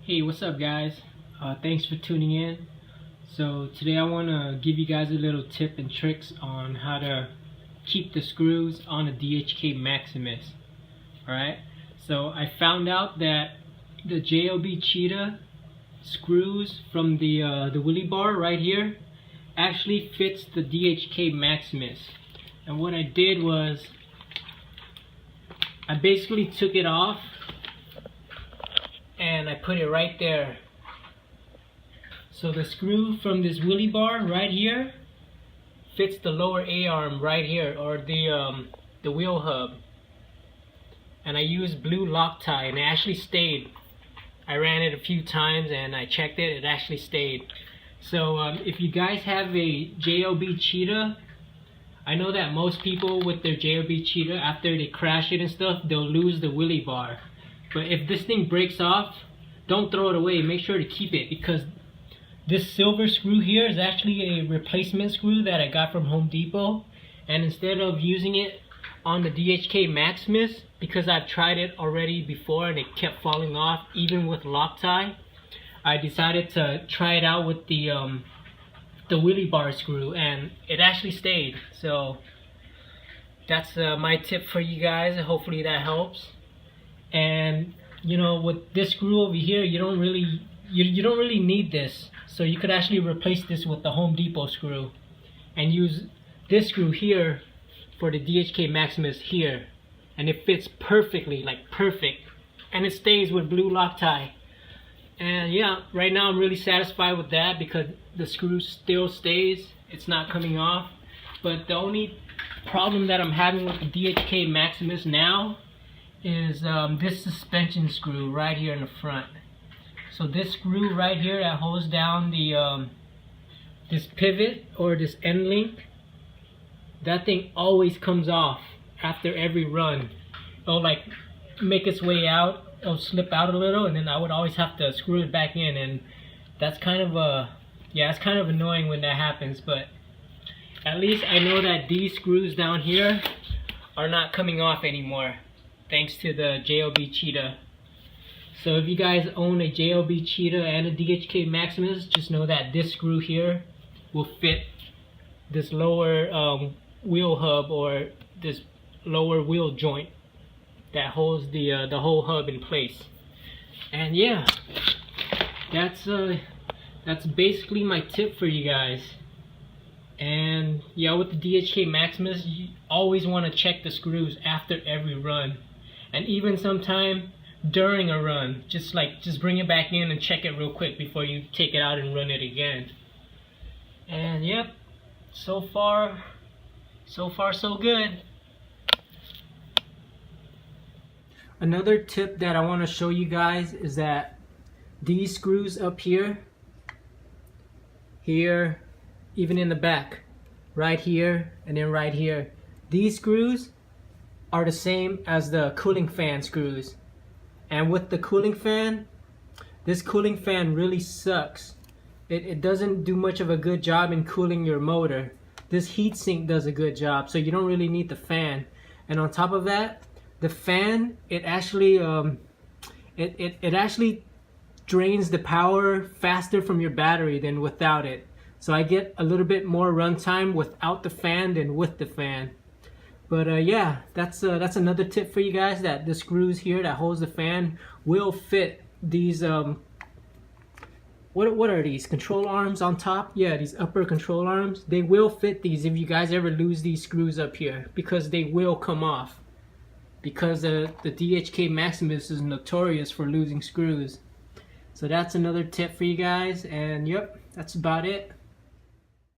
Hey, what's up guys? Thanks for tuning in. So today I want to give you guys a little tip and tricks on how to keep the screws on a DHK Maximus. Alright, so I found out that the JLB Cheetah screws from the wheelie bar right here actually fits the DHK Maximus. And what I did was I basically took it off and I put it right there. So the screw from this wheelie bar right here fits the lower A-arm right here, or the wheel hub. And I used blue Loctite and it actually stayed. I ran it a few times and I checked it, it actually stayed. So if you guys have a JLB Cheetah, I know that most people with their JLB Cheetah, after they crash it and stuff, they'll lose the wheelie bar. But if this thing breaks off, don't throw it away. Make sure to keep it, because this silver screw here is actually a replacement screw that I got from Home Depot. And instead of using it on the DHK Maximus, because I've tried it already before and it kept falling off even with Loctite, I decided to try it out with the wheelie bar screw, and it actually stayed. So that's my tip for you guys. Hopefully that helps. And you know, with this screw over here, you don't really need this. So you could actually replace this with the Home Depot screw and use this screw here for the DHK Maximus here, and it fits perfectly, like perfect, and it stays with blue Loctite. And yeah, right now I'm really satisfied with that because the screw still stays, it's not coming off. But the only problem that I'm having with the DHK Maximus now is this suspension screw right here in the front. So this screw right here that holds down the this pivot or this end link, that thing always comes off after every run. It'll like make its way out, it'll slip out a little, and then I would always have to screw it back in, and that's kind of it's kind of annoying when that happens. But at least I know that these screws down here are not coming off anymore, thanks to the JLB Cheetah. So if you guys own a JLB Cheetah and a DHK Maximus, just know that this screw here will fit this lower wheel hub, or this lower wheel joint that holds the whole hub in place. And yeah, that's basically my tip for you guys. And yeah, with the DHK Maximus, you always want to check the screws after every run, and even sometime during a run, just bring it back in and check it real quick before you take it out and run it again. And yep, so far so good. Another tip that I want to show you guys is that these screws up here, even in the back, right here and then right here, these screws are the same as the cooling fan screws. And with the cooling fan, this cooling fan really sucks. It doesn't do much of a good job in cooling your motor. This heatsink does a good job, so you don't really need the fan. And on top of that, the fan, it actually actually drains the power faster from your battery than without it. So I get a little bit more runtime without the fan than with the fan. But yeah, that's another tip for you guys, that the screws here that holds the fan will fit these what are these, control arms on top? Yeah, these upper control arms, they will fit these if you guys ever lose these screws up here, because they will come off, because the DHK Maximus is notorious for losing screws. So that's another tip for you guys. And yep, that's about it.